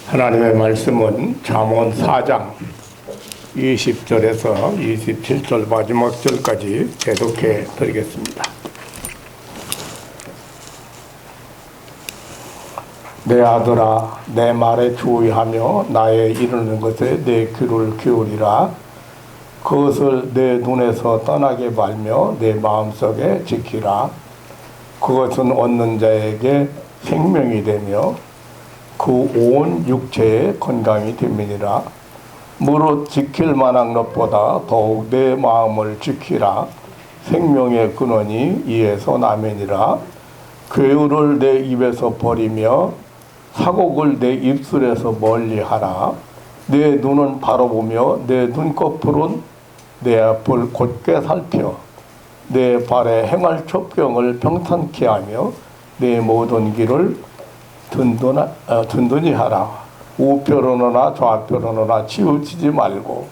하나님의 말씀은 잠언 4장 20절에서 27절 마지막 절까지 계속해 드리겠습니다. 내 아들아, 내 말에 주의하며 나의 이르는 것에 내 귀를 기울이라. 그것을 내 눈에서 떠나게 말며 내 마음속에 지키라. 그것은 얻는 자에게 생명이 되며 그 온 육체의 건강이 됨이니라. 무릇 지킬 만한 것보다 더욱 내 마음을 지키라. 생명의 근원이 이에서 나매니라. 괴울을 내 입에서 버리며 사곡을 내 입술에서 멀리하라. 내 눈은 바로 보며 내 눈꺼풀은 내 앞을 곧게 살펴 내 발에 행할 첩경을 평탄케 하며 내 모든 길을 든든히 하라. 우편으로나 좌편으로나 치우치지 말고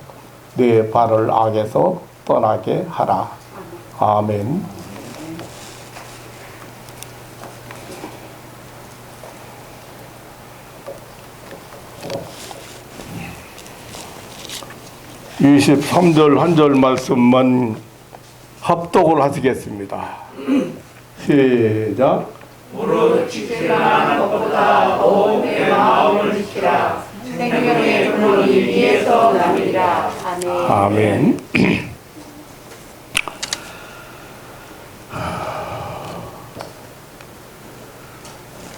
내 발을 악에서 떠나게 하라. 아멘. (23절) 한 절 말씀만 합독을 하시겠습니다. 시작. 무릇 지킬 만한 것보다 더욱 내 마음을 지키라. 생명의 근원이 위에서 나니라. 아멘. 아멘.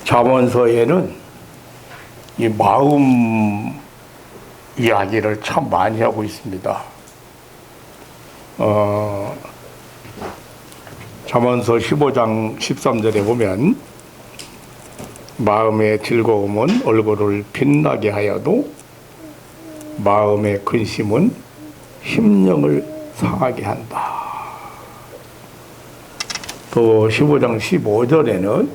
잠언서에는 이 마음 이야기를 참 많이 하고 있습니다. 잠언서 15장 13절에 보면 마음의 즐거움은 얼굴을 빛나게 하여도 마음의 근심은 심령을 상하게 한다. 또 15장 15절에는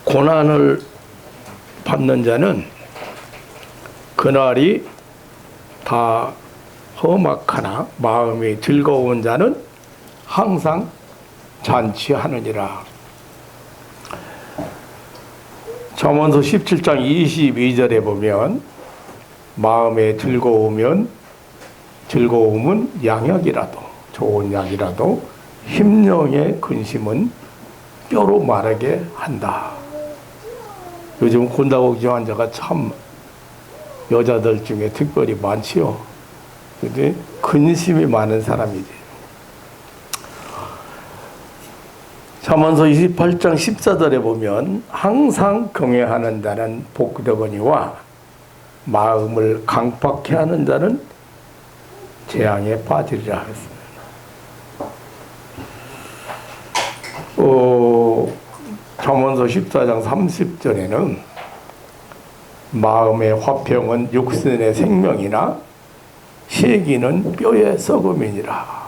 고난을 받는 자는 그날이 다 험악하나 마음이 즐거운 자는 항상 잔치하느니라. 잠언서 17장 22절에 보면 마음에 즐거움은 양약이라도 좋은 약이라도 심령의 근심은 뼈로 마르게 한다. 요즘 곤다고기 환자가 참 여자들 중에 특별히 많지요. 근데 근심이 많은 사람이지. 잠언서 28장 14절에 보면 항상 경외하는 자는 복되거니와 마음을 강팍해 하는 자는 재앙에 빠지리라 했습니다. 잠언서 14장 30절에는 마음의 화평은 육신의 생명이나 시기는 뼈의 썩음이니라.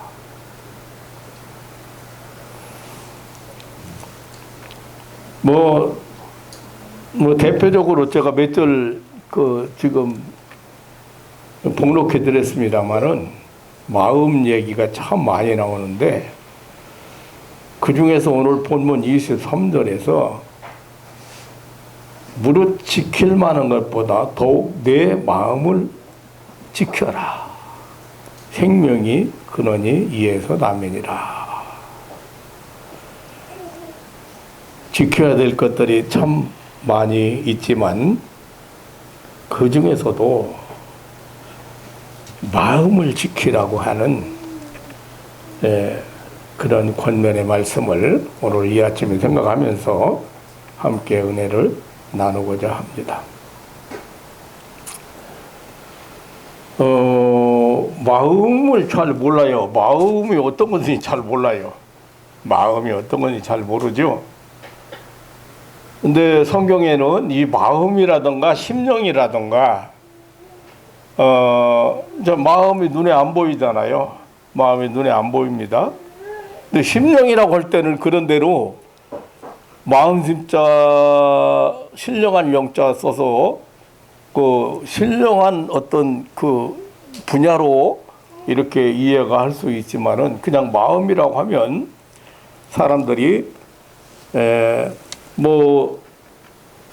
대표적으로 제가 몇 절 지금 복록해 드렸습니다만은 마음 얘기가 참 많이 나오는데 그 중에서 오늘 본문 23절에서 무릇 지킬 만한 것보다 더욱 내 마음을 지켜라. 생명이 근원이 이에서 나매니라. 지켜야 될 것들이 참 많이 있지만 그 중에서도 마음을 지키라고 하는 그런 권면의 말씀을 오늘 이 아침에 생각하면서 함께 은혜를 나누고자 합니다. 마음을 잘 몰라요. 마음이 어떤 건지 잘 몰라요. 마음이 어떤 건지 잘 모르죠. 근데 성경에는 이 마음이라든가 심령이라든가 마음이 눈에 안 보이잖아요. 마음이 눈에 안 보입니다. 근데 심령이라고 할 때는 그런 대로 마음 심자 신령한 영자 써서 그 신령한 어떤 그 분야로 이렇게 이해가 할 수 있지만은 그냥 마음이라고 하면 사람들이 뭐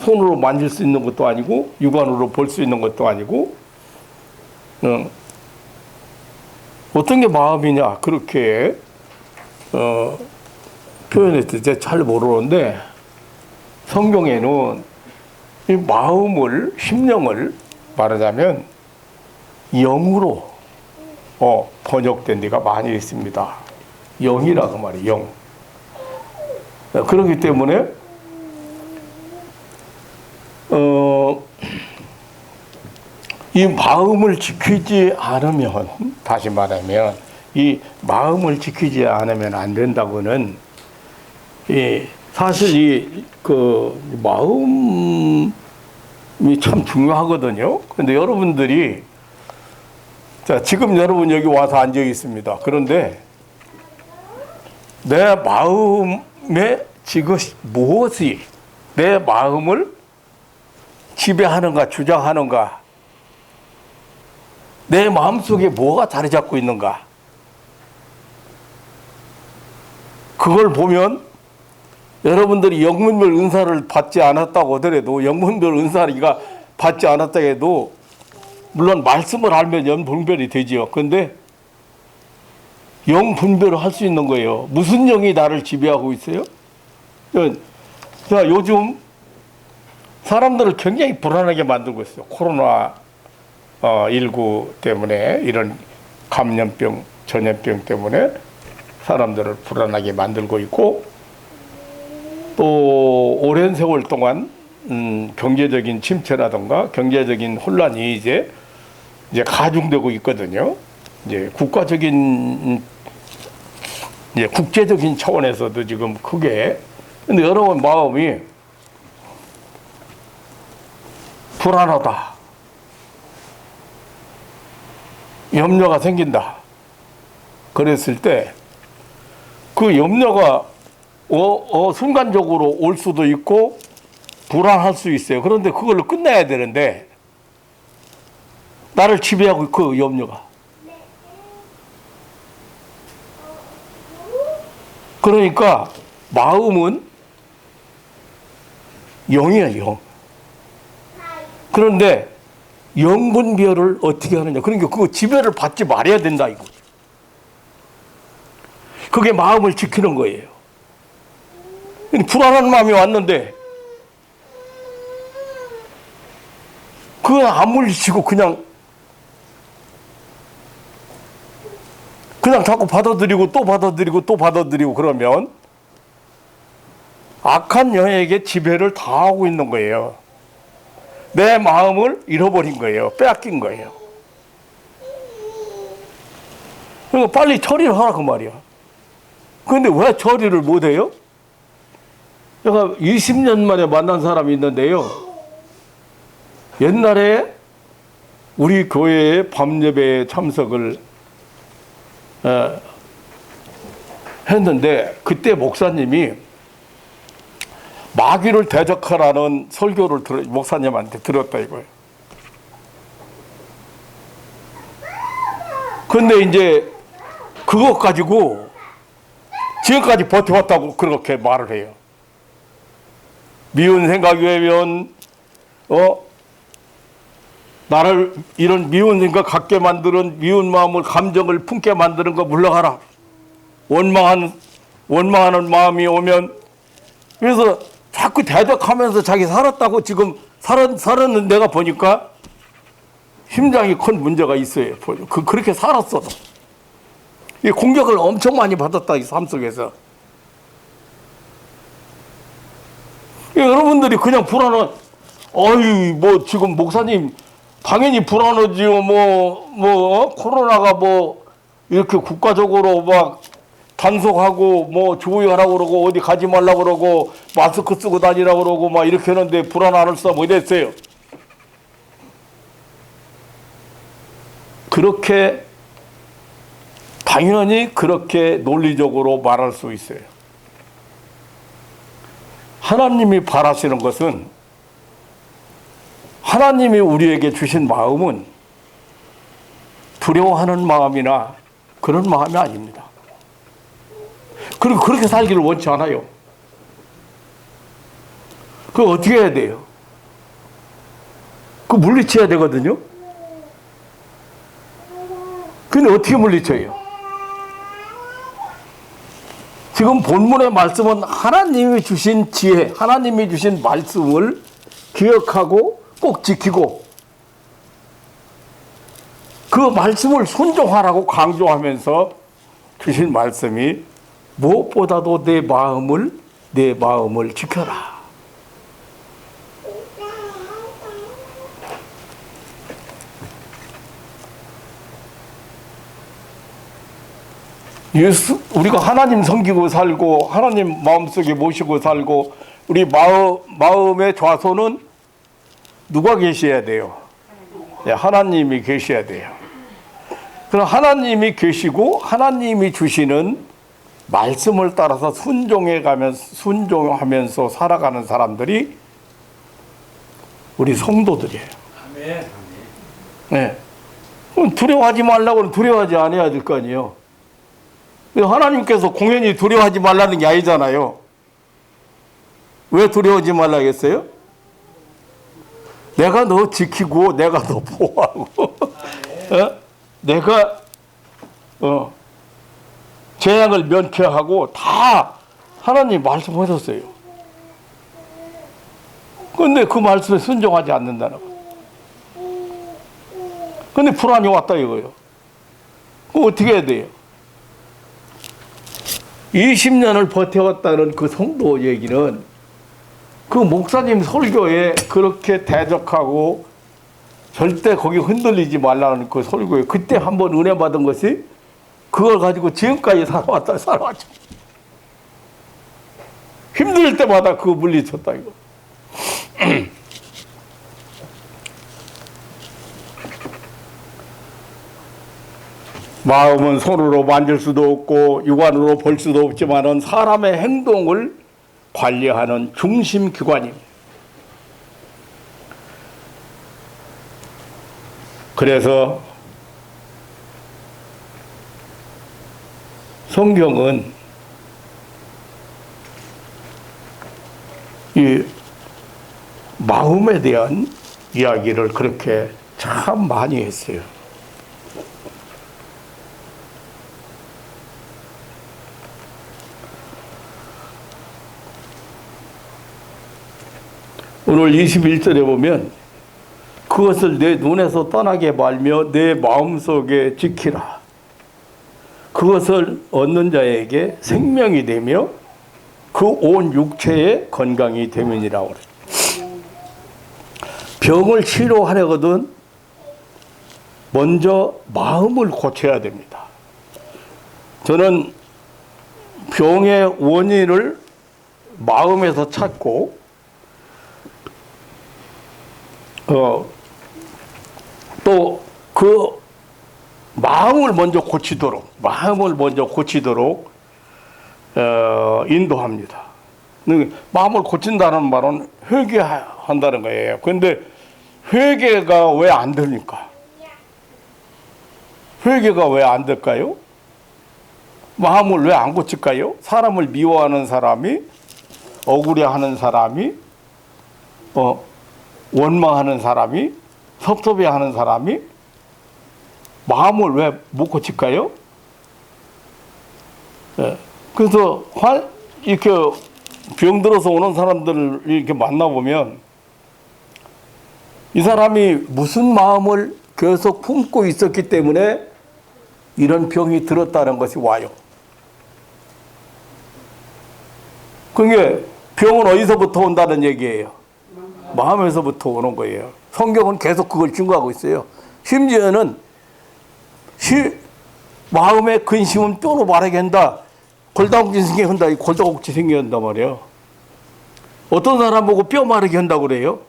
손으로 만질 수 있는 것도 아니고 육안으로 볼 수 있는 것도 아니고 어떤 게 마음이냐 그렇게 표현했을 때 잘 모르는데 성경에는 이 마음을 심령을 말하자면 영으로 번역된 데가 많이 있습니다. 영이라고 말이에요. 영. 그렇기 때문에 이 마음을 지키지 않으면 다시 말하면 이 마음을 지키지 않으면 안 된다고는 사실 그 마음이 참 중요하거든요. 근데 여러분들이 자 지금 여러분 여기 와서 앉아 있습니다. 그런데 내 마음에 지금 무엇이 내 마음을 지배하는가 주장하는가 내 마음속에 뭐가 자리 잡고 있는가 그걸 보면 여러분들이 영문별 은사를 받지 않았다고 하더라도 영문별 은사가 받지 않았다 해도 물론 말씀을 알면 영분별이 되지요. 그런데 영분별을 할 수 있는 거예요. 무슨 영이 나를 지배하고 있어요? 자, 요즘 사람들을 굉장히 불안하게 만들고 있어요. 코로나 19 때문에 이런 감염병, 전염병 때문에 사람들을 불안하게 만들고 있고 또 오랜 세월 동안 경제적인 침체라든가 경제적인 혼란이 이제 가중되고 있거든요. 이제 국제적인 차원에서도 지금 크게 근데 여러분 마음이 불안하다. 염려가 생긴다. 그랬을 때 그 염려가 순간적으로 올 수도 있고 불안할 수 있어요. 그런데 그걸로 끝내야 되는데 나를 지배하고 그 염려가. 그러니까 마음은 영이에요, 영. 그런데 영분별을 어떻게 하느냐. 그러니까 그거 지배를 받지 말아야 된다 이거. 그게 마음을 지키는 거예요. 불안한 마음이 왔는데 그건 안 물리치고 그냥 자꾸 받아들이고 또 받아들이고 또 받아들이고 그러면 악한 영에게 지배를 당하고 있는 거예요. 내 마음을 잃어버린 거예요. 빼앗긴 거예요. 그러니까 빨리 처리를 하라 그 말이야. 그런데 왜 처리를 못해요? 제가 20년 만에 만난 사람이 있는데요. 옛날에 우리 교회에 밤예배에 참석을 했는데 그때 목사님이 마귀를 대적하라는 설교를 목사님한테 들었다 이거예요. 근데 이제 그것 가지고 지금까지 버텨왔다고 그렇게 말을 해요. 미운 생각이 오면 나를 이런 미운 생각 갖게 만드는 미운 마음을 감정을 품게 만드는 거 물러가라. 원망하는 마음이 오면 그래서 자꾸 대적하면서 자기 살았다고 지금 살았는 내가 보니까 심장이 큰 문제가 있어요. 그렇게 살았어도. 이 공격을 엄청 많이 받았다, 이 삶 속에서. 여러분들이 그냥 어이, 뭐, 지금 목사님, 당연히 불안하지요. 코로나가 이렇게 국가적으로 막 단속하고, 조의하라고 그러고, 어디 가지 말라고 그러고, 마스크 쓰고 다니라고 그러고, 막 이렇게 하는데 불안 안 할 수 없어. 이랬어요. 당연히 그렇게 논리적으로 말할 수 있어요. 하나님이 바라시는 것은 하나님이 우리에게 주신 마음은 두려워하는 마음이나 그런 마음이 아닙니다. 그리고 그렇게 살기를 원치 않아요. 그거 어떻게 해야 돼요? 그거 물리쳐야 되거든요. 근데 어떻게 물리쳐요? 지금 본문의 말씀은 하나님이 주신 지혜, 하나님이 주신 말씀을 기억하고 꼭 지키고 그 말씀을 순종하라고 강조하면서 주신 말씀이 무엇보다도 내 마음을 지켜라. 우리가 하나님 섬기고 살고 하나님 마음속에 모시고 살고 우리 마음의 좌소는 누가 계셔야 돼요? 네, 하나님이 계셔야 돼요. 그럼 하나님이 계시고 하나님이 주시는 말씀을 따라서 순종하면서 살아가는 사람들이 우리 성도들이에요. 네. 두려워하지 말라고는 두려워하지 않아야 될 거 아니에요. 하나님께서 공연히 두려워하지 말라는 게 아니잖아요. 왜 두려워하지 말라겠어요? 내가 너 지키고 내가 너 보호하고 내가 재앙을 면케하고 다 하나님 말씀하셨어요. 그런데 그 말씀에 순종하지 않는다는 거. 근데 불안이 왔다 이거예요. 그럼 어떻게 해야 돼요? 20년을 버텨왔다는 그 성도 얘기는 그 목사님 설교에 그렇게 대적하고 절대 거기 흔들리지 말라는 그 설교에 그때 한번 은혜 받은 것이 그걸 가지고 지금까지 살아왔죠. 힘들 때마다 그거 물리쳤다 이거. 마음은 손으로 만질 수도 없고 육안으로 볼 수도 없지만은 사람의 행동을 관리하는 중심 기관입니다. 그래서 성경은 이 마음에 대한 이야기를 그렇게 참 많이 했어요. 오늘 21절에 보면 그것을 내 눈에서 떠나게 말며 내 마음속에 지키라. 그것을 얻는 자에게 생명이 되며 그 온 육체의 건강이 되면이라고 그래요. 병을 치료하려거든 먼저 마음을 고쳐야 됩니다. 저는 병의 원인을 마음에서 찾고 또 그 마음을 먼저 고치도록 인도합니다. 마음을 고친다는 말은 회개한다는 거예요. 그런데 회개가 왜 안 됩니까? 회개가 왜 안 될까요? 마음을 왜 안 고칠까요? 사람을 미워하는 사람이, 억울해하는 사람이, 원망하는 사람이, 섭섭해하는 사람이 마음을 왜 못 고칠까요? 네. 그래서 이렇게 병들어서 오는 사람들을 이렇게 만나보면 이 사람이 무슨 마음을 계속 품고 있었기 때문에 이런 병이 들었다는 것이 와요. 그게 병은 어디서부터 온다는 얘기예요? 마음에서부터 오는 거예요. 성경은 계속 그걸 증거하고 있어요. 심지어는 마음의 근심은 뼈로 마르게 한다. 골다공증 생기게 한다. 골다공증 생기게 한단 말이에요. 어떤 사람 보고 뼈 마르게 한다고 그래요?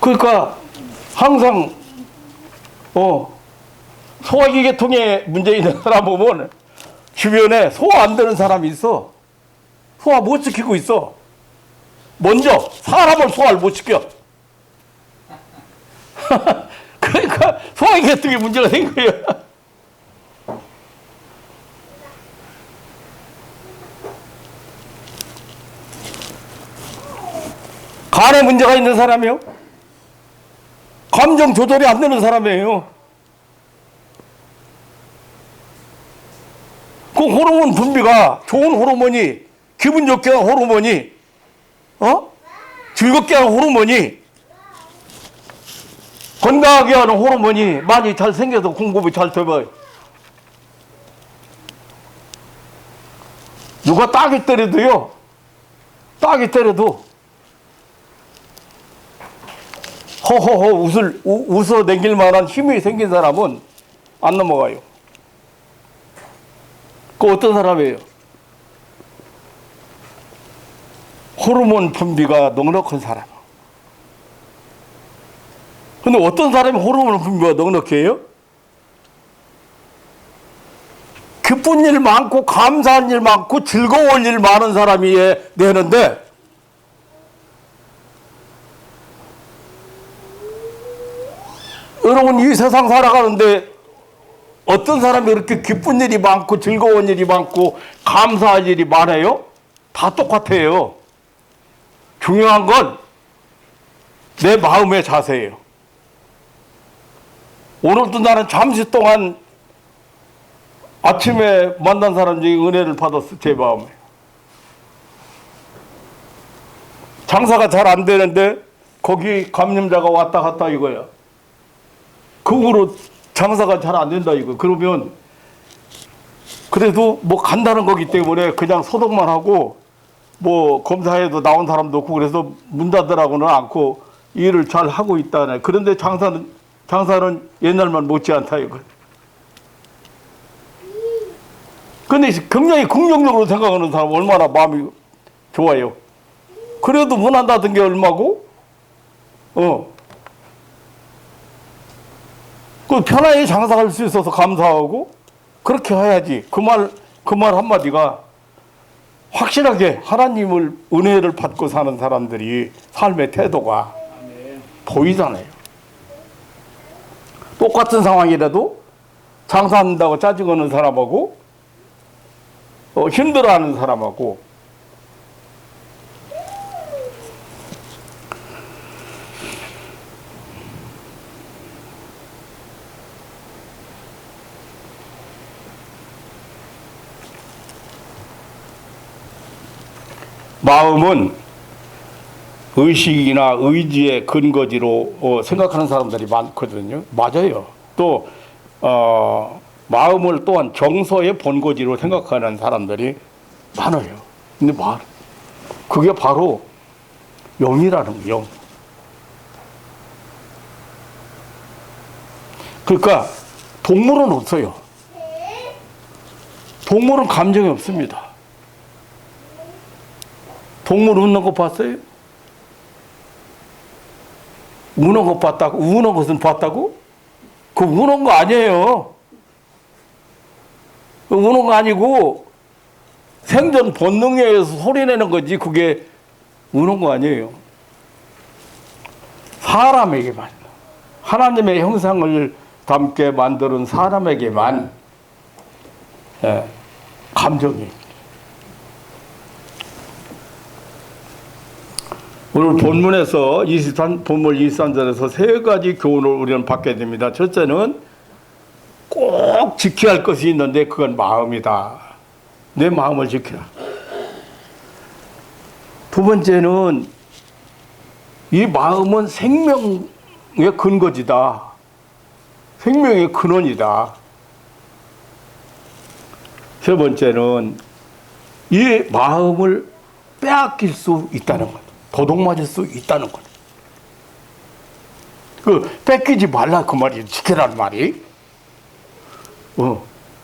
그러니까 항상 소화기 계통에 문제 있는 사람 보면 주변에 소화 안 되는 사람이 있어. 소화 못 시키고 있어. 먼저 사람을 소화를 못 시켜. 그러니까 소화기 계통에 문제가 생긴 거예요. 안에 문제가 있는 사람이요. 감정 조절이 안 되는 사람이에요. 그 호르몬 분비가 좋은 호르몬이, 기분 좋게 하는 호르몬이, 즐겁게 하는 호르몬이, 건강하게 하는 호르몬이 많이 잘 생겨서 공급이 잘 돼봐요. 누가 딱이 때려도요, 딱이 때려도 허허허 웃어댕길 만한 힘이 생긴 사람은 안 넘어가요. 그 어떤 사람이에요? 호르몬 분비가 넉넉한 사람. 근데 어떤 사람이 호르몬 분비가 넉넉해요? 기쁜 일 많고 감사한 일 많고 즐거운 일 많은 사람이 되는데, 여러분 이 세상 살아가는데 어떤 사람이 그렇게 기쁜 일이 많고 즐거운 일이 많고 감사한 일이 많아요? 다 똑같아요. 중요한 건 내 마음의 자세예요. 오늘도 나는 잠시 동안 아침에 만난 사람 중에 은혜를 받았어. 제 마음에. 장사가 잘 안 되는데 거기 감염자가 왔다 갔다 이거야. 그 후로 장사가 잘 안 된다 이거. 그러면 그래도 뭐 간다는 거기 때문에 그냥 소독만 하고 뭐 검사해도 나온 사람도 없고 그래서 문 닫으라고는 않고 일을 잘 하고 있다네. 그런데 장사는 옛날만 못지않다 이거. 근데 굉장히 긍정적으로 생각하는 사람 얼마나 마음이 좋아요. 그래도 문 안 닫은 게 얼마고? 그 편하게 장사할 수 있어서 감사하고 그렇게 해야지. 그 말 한마디가 확실하게 하나님을 은혜를 받고 사는 사람들이 삶의 태도가 보이잖아요. 똑같은 상황이라도 장사한다고 짜증하는 사람하고 힘들어하는 사람하고 마음은 의식이나 의지의 근거지로 생각하는 사람들이 많거든요. 맞아요. 또 마음을 또한 정서의 본거지로 생각하는 사람들이 많아요. 근데 그게 바로 영이라는 거예요. 영. 그러니까 동물은 없어요. 동물은 감정이 없습니다. 동물 웃는 거 봤어요? 우는 거 봤다고? 우는 것은 봤다고? 그 우는 거 아니에요. 그 우는 거 아니고 생존 본능에 의해서 소리내는 거지 그게 우는 거 아니에요. 사람에게만, 하나님의 형상을 담게 만드는 사람에게만 감정이. 오늘 본문에서 본문 23절에서 세 가지 교훈을 우리는 받게 됩니다. 첫째는 꼭 지켜야 할 것이 있는데 그건 마음이다. 내 마음을 지켜라. 두 번째는 이 마음은 생명의 근거지다. 생명의 근원이다. 세 번째는 이 마음을 빼앗길 수 있다는 것. 도둑맞을 수 있다는 것. 뺏기지 말라 그 말이 지켜라는 말이.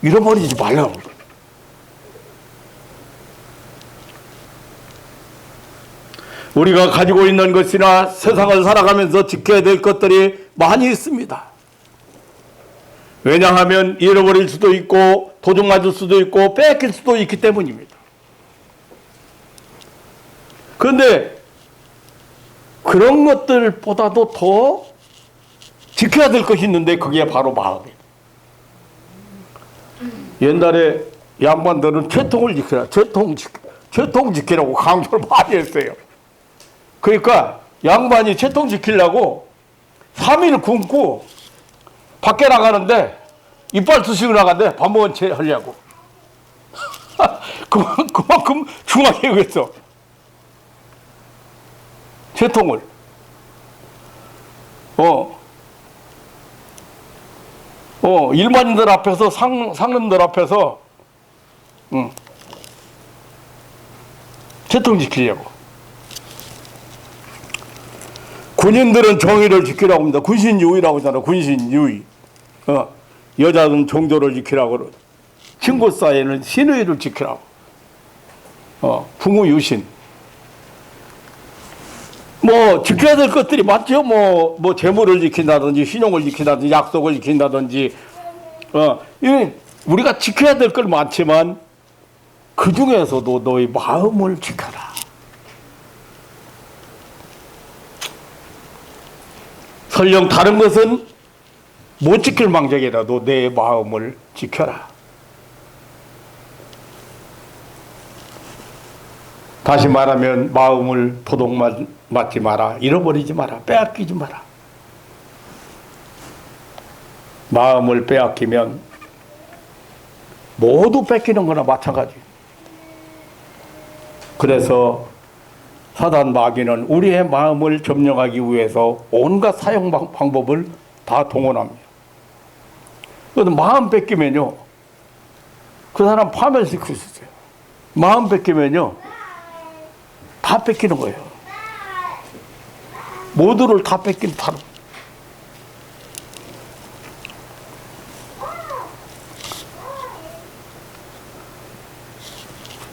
잃어버리지 말라고. 우리가 가지고 있는 것이나 세상을 살아가면서 지켜야 될 것들이 많이 있습니다. 왜냐하면 잃어버릴 수도 있고 도둑맞을 수도 있고 뺏길 수도 있기 때문입니다. 그런데 그런 것들보다도 더 지켜야 될 것이 있는데 그게 바로 마음이에요. 옛날에 양반들은 채통을 지키라, 채통 지키라고 강조를 많이 했어요. 그러니까 양반이 채통 지키려고 3일 굶고 밖에 나가는데 이빨 쑤시고 나가는데 밥 먹은 채 하려고. 그만큼 중하게 여겼어. 채통을. 일반인들 앞에서 상놈들 앞에서 채통 지키려고. 군인들은 정의를 지키라고 합니다. 군신유의라고 하잖아. 군신유의. 여자는 정도를 지키라고 그러고, 친구 사이에는 신의를 지키라고. 풍우유신. 뭐 지켜야 될 것들이 많죠. 뭐 재물을 지킨다든지 신용을 지킨다든지 약속을 지킨다든지. 이 우리가 지켜야 될 걸 많지만 그 중에서도 너의 마음을 지켜라. 설령 다른 것은 못 지킬 망정이라도 내 마음을 지켜라. 다시 말하면 마음을 도둑 맞지 마라. 잃어버리지 마라. 빼앗기지 마라. 마음을 빼앗기면 모두 뺏기는 거나 마찬가지. 그래서 사단 마귀는 우리의 마음을 점령하기 위해서 온갖 사용 방법을 다 동원합니다. 그래서 마음 뺏기면요, 그 사람 파멸시킬 수 있어요. 마음 뺏기면요, 다 뺏기는 거예요. 모두를 다 뺏긴 타로.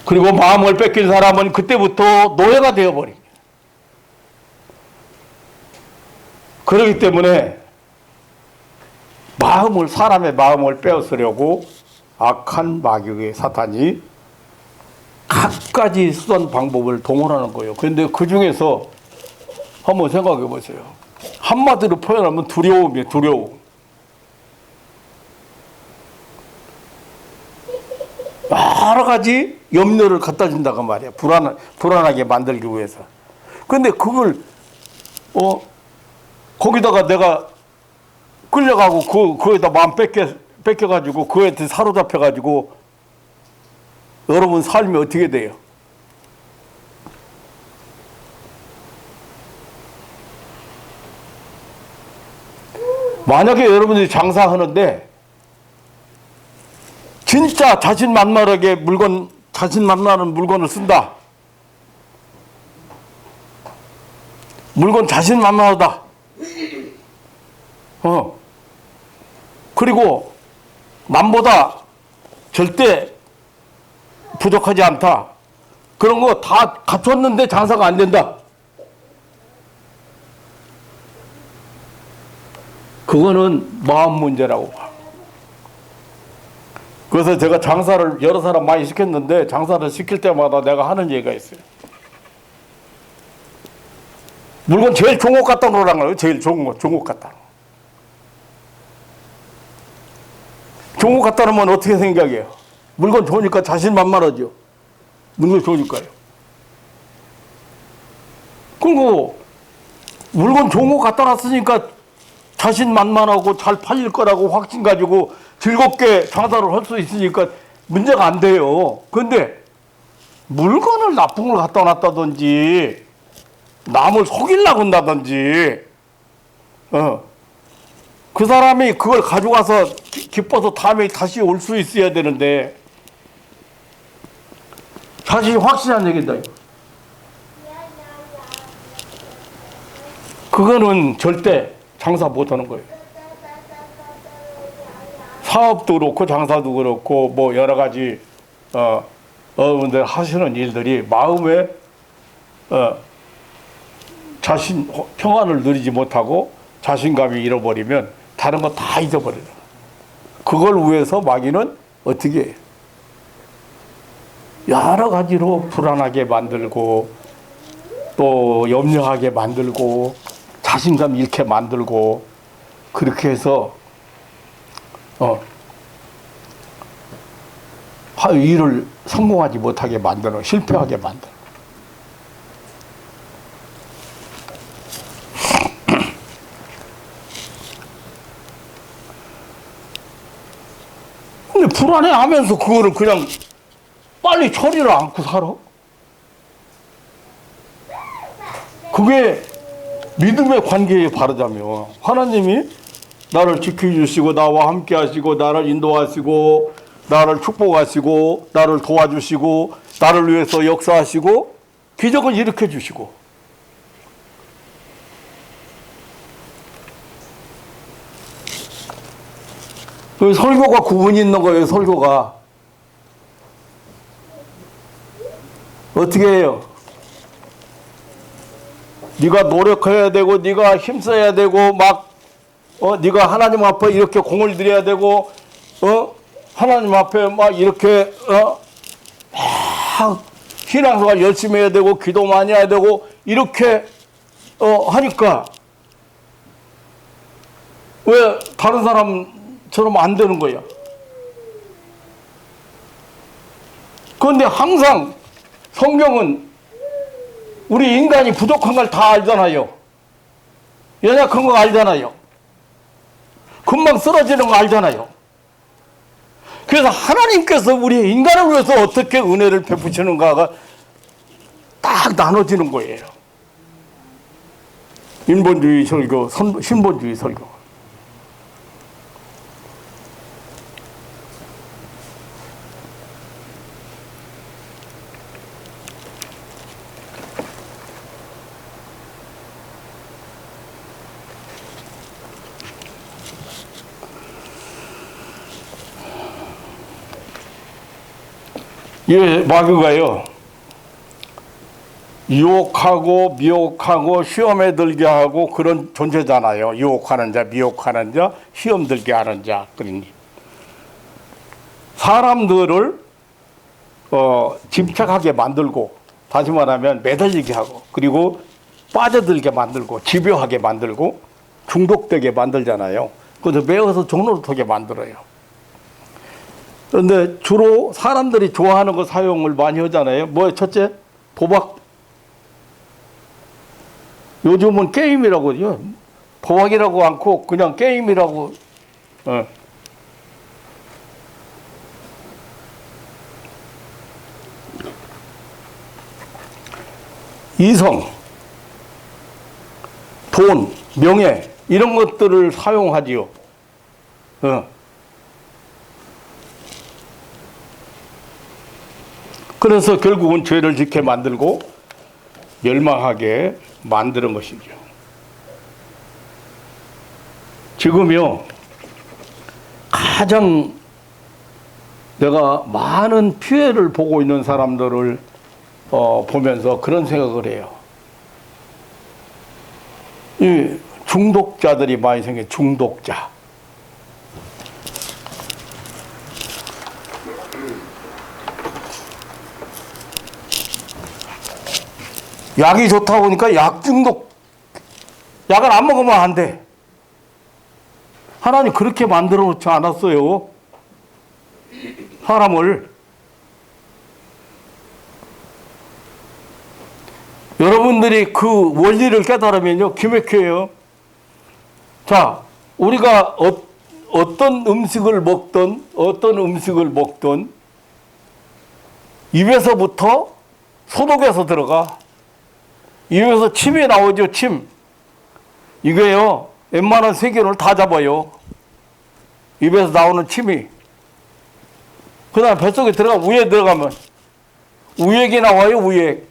그리고 마음을 뺏긴 사람은 그때부터 노예가 되어버립니다. 그렇기 때문에 사람의 마음을 빼앗으려고 악한 마귀의 사탄이 갖가지 수단 방법을 동원하는 거예요. 그런데 그 중에서 한번 생각해 보세요. 한마디로 표현하면 두려움이에요. 두려움. 여러 가지 염려를 갖다 준다고 말이야. 불안하게 만들기 위해서. 근데 그걸, 거기다가 내가 끌려가고 그에다 마음 뺏겨가지고 그한테 사로잡혀가지고 여러분 삶이 어떻게 돼요? 만약에 여러분들이 장사하는데 진짜 자신만만하게 자신만만한 물건을 쓴다. 물건 자신만만하다. 그리고 남보다 절대 부족하지 않다. 그런 거 다 갖췄는데 장사가 안 된다. 그거는 마음 문제라고 봐. 그래서 제가 장사를 여러 사람 많이 시켰는데 장사를 시킬 때마다 내가 하는 얘기가 있어요. 물건 제일 좋은 것 갖다 놓으라는 거예요. 제일 좋은 것 갖다. 좋은 것 갖다 놓으면 어떻게 생각해요? 물건 좋으니까 자신만만하죠. 물건 좋으니까요. 그리고 물건 좋은 거 갖다 놨으니까 자신만만하고 잘 팔릴 거라고 확신 가지고 즐겁게 장사를 할 수 있으니까 문제가 안 돼요. 그런데 물건을 나쁜 걸 갖다 놨다든지 남을 속이려고 한다든지 그 사람이 그걸 가져가서 기뻐서 다음에 다시 올 수 있어야 되는데 자신이 확신한 얘기다. 그거는 절대 장사 못하는 거예요. 사업도 그렇고 장사도 그렇고 뭐 여러 가지 여러분들 하시는 일들이 마음에 자신 평안을 누리지 못하고 자신감이 잃어버리면 다른 거 다 잊어버려요. 그걸 위해서 마귀는 어떻게 해요? 여러 가지로 불안하게 만들고 또 염려하게 만들고 자신감 잃게 만들고 그렇게 해서 일을 성공하지 못하게 만드는 실패하게 만드는 불안해하면서 그거를 그냥 빨리 처리를 않고 살아? 그게 믿음의 관계에 바르다면 하나님이 나를 지켜주시고 나와 함께 하시고 나를 인도하시고 나를 축복하시고 나를 도와주시고 나를 위해서 역사하시고 기적을 일으켜 주시고 그 설교가 구분이 있는 거예요. 설교가 어떻게 해요? 네가 노력해야 되고 네가 힘써야 되고 막 네가 하나님 앞에 이렇게 공을 들여야 되고 하나님 앞에 막 이렇게 막 신앙생활 열심히 해야 되고 기도 많이 해야 되고 이렇게 하니까 왜 다른 사람처럼 안 되는 거야? 그런데 항상 성경은 우리 인간이 부족한 걸 다 알잖아요. 연약한 거 알잖아요. 금방 쓰러지는 거 알잖아요. 그래서 하나님께서 우리 인간을 위해서 어떻게 은혜를 베푸시는가가 딱 나눠지는 거예요. 인본주의 설교, 신본주의 설교. 예, 마귀가요, 유혹하고 미혹하고 시험에 들게 하고 그런 존재잖아요. 유혹하는 자, 미혹하는 자, 시험 들게 하는 자. 그러니 사람들을 집착하게 만들고, 다시 말하면 매달리게 하고, 그리고 빠져들게 만들고, 집요하게 만들고, 중독되게 만들잖아요. 그래서 매어서 종로를 만들어요. 그런데 주로 사람들이 좋아하는 거 사용을 많이 하잖아요. 뭐예요? 첫째, 도박. 요즘은 게임이라고 해요. 도박이라고 않고 그냥 게임이라고. 이성, 돈, 명예 이런 것들을 사용하지요. 그래서 결국은 죄를 짓게 만들고 멸망하게 만드는 것이죠. 지금요, 가장 내가 많은 피해를 보고 있는 사람들을 보면서 그런 생각을 해요. 이 중독자들이 많이 생겨, 중독자. 약이 좋다 보니까 약 중독. 약을 안 먹으면 안 돼. 하나님 그렇게 만들어 놓지 않았어요. 사람을. 여러분들이 그 원리를 깨달으면요, 기맥혀요. 자, 우리가 어떤 음식을 먹든 입에서부터 소독에서 들어가. 입에서 침이 나오죠, 침. 이게요, 웬만한 세균을 다 잡아요. 입에서 나오는 침이. 그 다음에 뱃속에 우에 들어가면 우액이 나와요, 우액.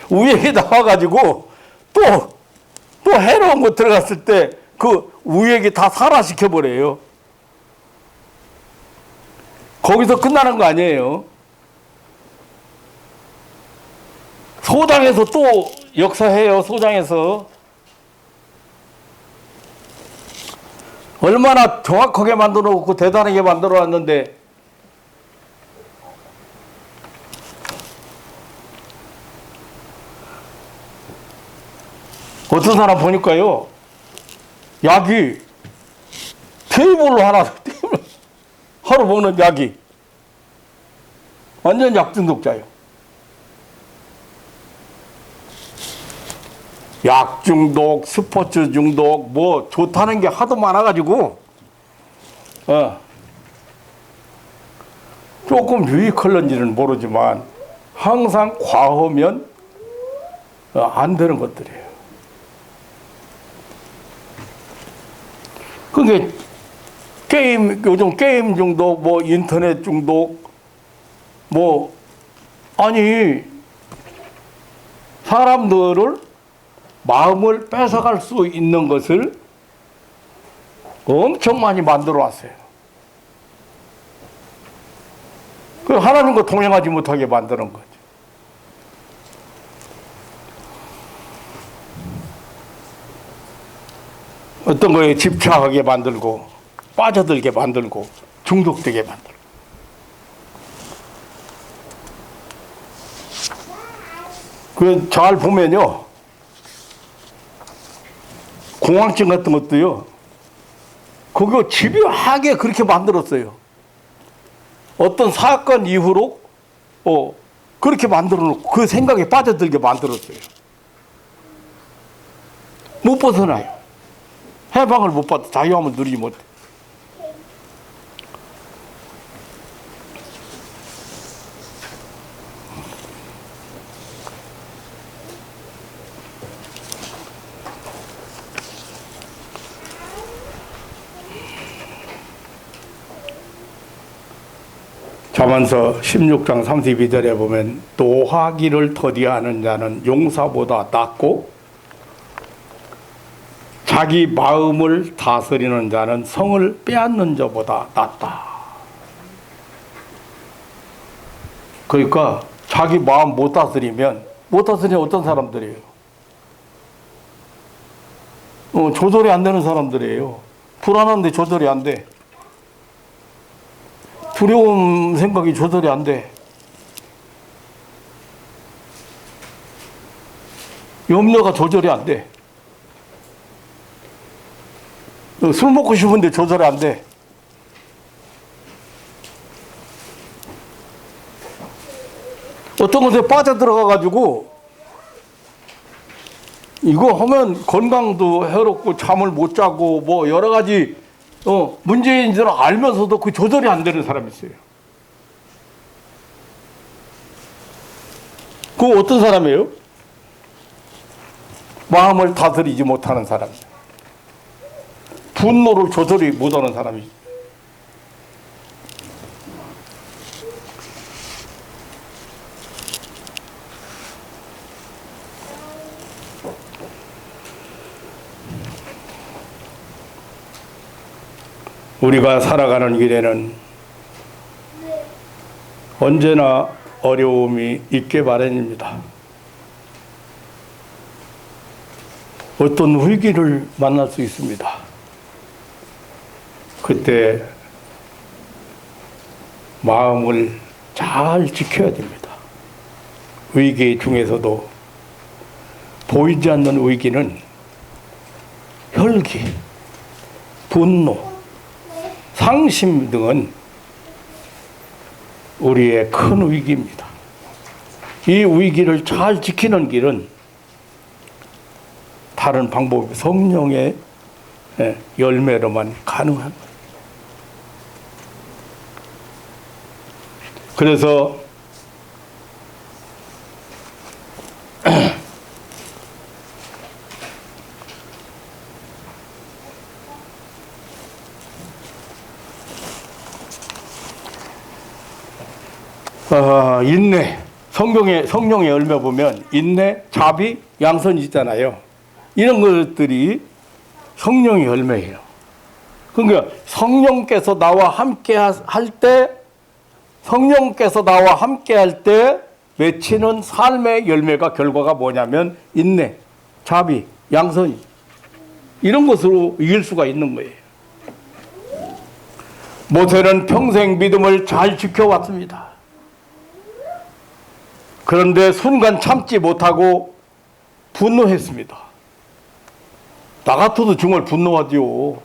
우액이 나와가지고 또 해로운 거 들어갔을 때 그 우액이 다 살아시켜버려요. 거기서 끝나는 거 아니에요. 소장에서 또 역사해요. 소장에서 얼마나 정확하게 만들어 놓고 대단하게 만들어 놨는데 어떤 사람 보니까요, 약이 테이블로 하루 먹는 약이 완전 약 중독자예요. 약 중독, 스포츠 중독, 뭐 좋다는 게 하도 많아가지고 조금 유익할런지는 모르지만 항상 과하면 안 되는 것들이에요. 그게 요즘 게임 중독, 뭐 인터넷 중독, 뭐 아니 사람들을 마음을 뺏어갈 수 있는 것을 엄청 많이 만들어 왔어요. 그 하나님과 동행하지 못하게 만드는 거죠. 어떤 거에 집착하게 만들고 빠져들게 만들고 중독되게 만들고. 그 잘 보면요, 공황증 같은 것도요, 그거 집요하게 그렇게 만들었어요. 어떤 사건 이후로 그렇게 만들어 놓고 그 생각에 빠져들게 만들었어요. 못 벗어나요. 해방을 못 받아 자유함을 누리지 못해. 잠언서 16장 32절에 보면 노하기를 더디하는 자는 용사보다 낫고 자기 마음을 다스리는 자는 성을 빼앗는 자보다 낫다. 그러니까 자기 마음 못 다스리면 어떤 사람들이에요? 조절이 안 되는 사람들이에요. 불안한데 조절이 안 돼. 두려움 생각이 조절이 안 돼. 염려가 조절이 안 돼. 술 먹고 싶은데 조절이 안 돼. 어떤 것에 빠져들어가가지고 이거 하면 건강도 해롭고 잠을 못 자고 뭐 여러 가지 문제인 줄 알면서도 그 조절이 안 되는 사람이 있어요. 그 어떤 사람이에요? 마음을 다스리지 못하는 사람. 분노를 조절이 못하는 사람이. 우리가 살아가는 길에는 언제나 어려움이 있게 마련입니다. 어떤 위기를 만날 수 있습니다. 그때 마음을 잘 지켜야 됩니다. 위기 중에서도 보이지 않는 위기는 혈기, 분노, 상심 등은 우리의 큰 위기입니다. 이 위기를 잘 지키는 길은 다른 방법, 성령의 열매로만 가능한 거예요. 그래서 인내, 성령의 열매 보면 인내, 자비, 양선이 있잖아요. 이런 것들이 성령의 열매예요. 그러니까 성령께서 나와 함께 할 때 맺히는 삶의 열매가 결과가 뭐냐면 인내, 자비, 양선이 이런 것으로 이길 수가 있는 거예요. 모세는 평생 믿음을 잘 지켜왔습니다. 그런데 순간 참지 못하고 분노했습니다. 나 같아도 정말 분노하지요.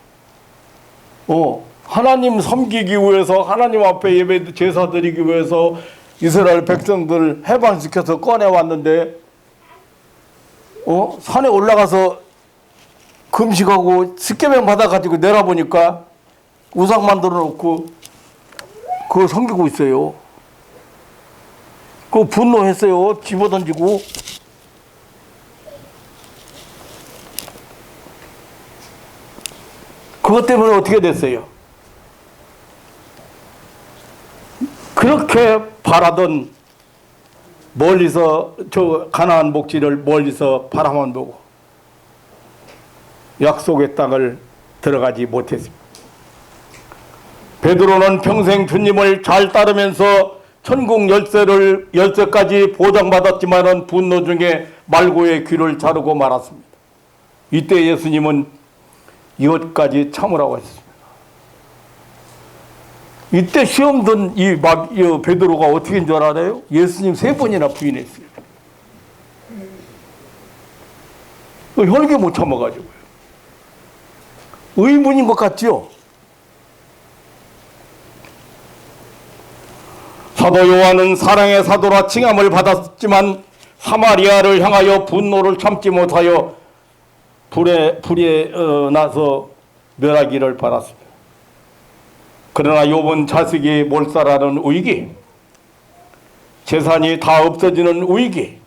하나님 섬기기 위해서, 하나님 앞에 예배 제사 드리기 위해서 이스라엘 백성들 해방시켜서 꺼내왔는데, 산에 올라가서 금식하고 십계명 받아가지고 내려보니까 우상 만들어 놓고 그거 섬기고 있어요. 그 분노했어요. 집어던지고. 그것 때문에 어떻게 됐어요? 그렇게 바라던 멀리서 저 가나안 복지를 멀리서 바라만 보고 약속의 땅을 들어가지 못했습니다. 베드로는 평생 주님을 잘 따르면서 천국 열쇠까지 보장받았지만은 분노 중에 말고의 귀를 자르고 말았습니다. 이때 예수님은 이것까지 참으라고 했습니다. 이때 시험 든 이 베드로가 어떻게 한 줄 알아요? 예수님 3번이나 부인했어요. 혈기 못 참아가지고요. 의문인 것 같지요? 사도 요한은 사랑의 사도라 칭함을 받았지만 사마리아를 향하여 분노를 참지 못하여 불에 나서 멸하기를 바랐습니다. 그러나 욥은 자식이 몰살하는 위기, 재산이 다 없어지는 위기,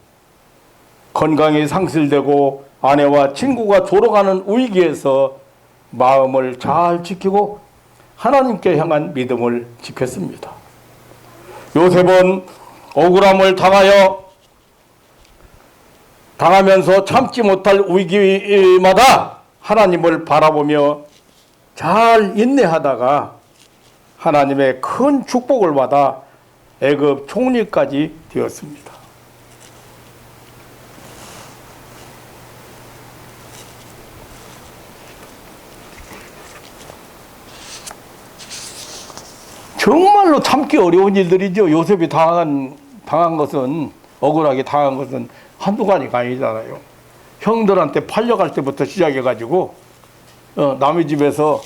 건강이 상실되고 아내와 친구가 졸어가는 위기에서 마음을 잘 지키고 하나님께 향한 믿음을 지켰습니다. 요셉은 억울함을 당하면서 참지 못할 위기마다 하나님을 바라보며 잘 인내하다가 하나님의 큰 축복을 받아 애굽 총리까지 되었습니다. 정말로 참기 어려운 일들이죠. 요셉이 당한 것은, 억울하게 당한 것은 한두 가지가 아니잖아요. 형들한테 팔려갈 때부터 시작해가지고 남의 집에서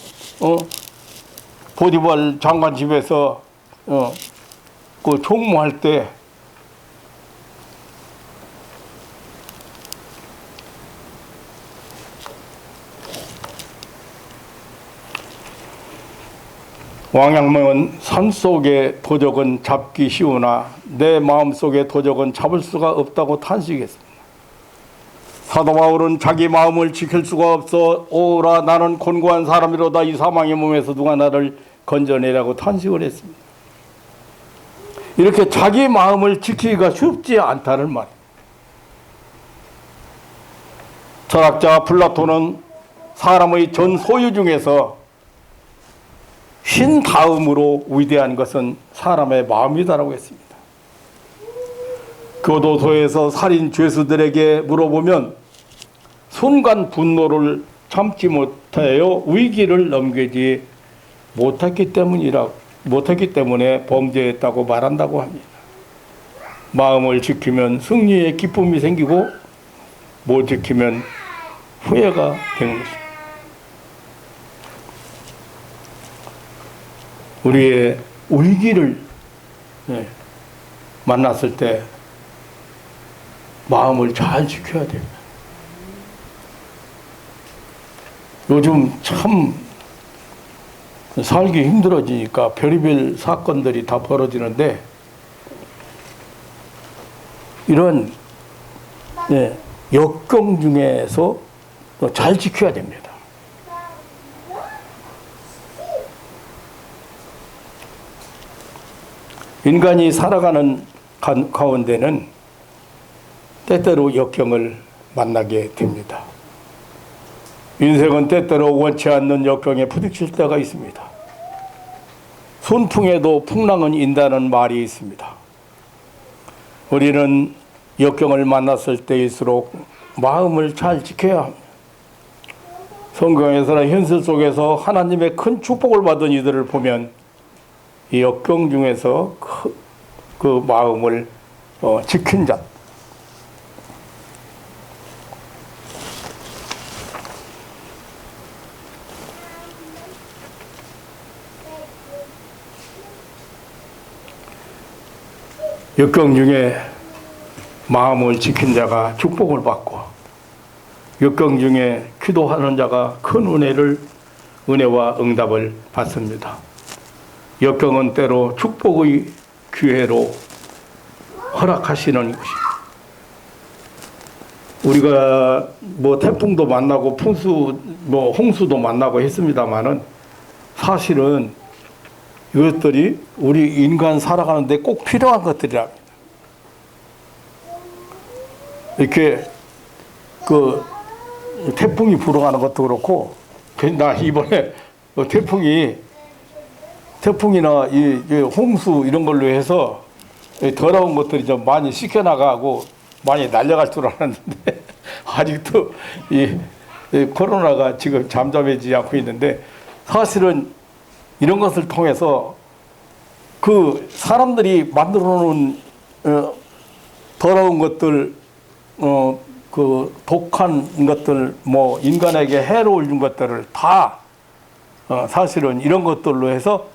보디발 장관 집에서 그 총무할 때 왕양명은 산속의 도적은 잡기 쉬우나 내 마음속의 도적은 잡을 수가 없다고 탄식했습니다. 사도 바울은 자기 마음을 지킬 수가 없어 오라 나는 곤고한 사람이로다 이 사망의 몸에서 누가 나를 건져내라고 탄식을 했습니다. 이렇게 자기 마음을 지키기가 쉽지 않다는 말. 철학자 플라톤은 사람의 전 소유 중에서 신 다음으로 위대한 것은 사람의 마음이다라고 했습니다. 교도소에서 살인 죄수들에게 물어보면 순간 분노를 참지 못하여 위기를 넘기지 못했기 때문에 범죄했다고 말한다고 합니다. 마음을 지키면 승리의 기쁨이 생기고 못 지키면 후회가 되는 것입니다. 우리의 위기를 만났을 때 마음을 잘 지켜야 됩니다. 요즘 참 살기 힘들어지니까 별의별 사건들이 다 벌어지는데 이런 역경 중에서 잘 지켜야 됩니다. 인간이 살아가는 가운데는 때때로 역경을 만나게 됩니다. 인생은 때때로 원치 않는 역경에 부딪힐 때가 있습니다. 순풍에도 풍랑은 인다는 말이 있습니다. 우리는 역경을 만났을 때일수록 마음을 잘 지켜야 합니다. 성경에서는 현실 속에서 하나님의 큰 축복을 받은 이들을 보면 이 역경 중에서 그 마음을 지킨 자, 역경 중에 마음을 지킨 자가 축복을 받고 역경 중에 기도하는 자가 큰 은혜를 은혜와 응답을 받습니다. 역경은 때로 축복의 기회로 허락하시는 것입니다. 우리가 뭐 태풍도 만나고 풍수, 뭐 홍수도 만나고 했습니다만은 사실은 이것들이 우리 인간 살아가는데 꼭 필요한 것들이랍니다. 이렇게 그 태풍이 불어가는 것도 그렇고, 나 이번에 태풍이나 이 홍수 이런 걸로 해서 더러운 것들이 좀 많이 씻겨나가고 많이 날려갈 줄 알았는데 아직도 이 코로나가 지금 잠잠해지지 않고 있는데, 사실은 이런 것을 통해서 그 사람들이 만들어 놓은 더러운 것들, 그 독한 것들, 뭐 인간에게 해로울 것들을 다 사실은 이런 것들로 해서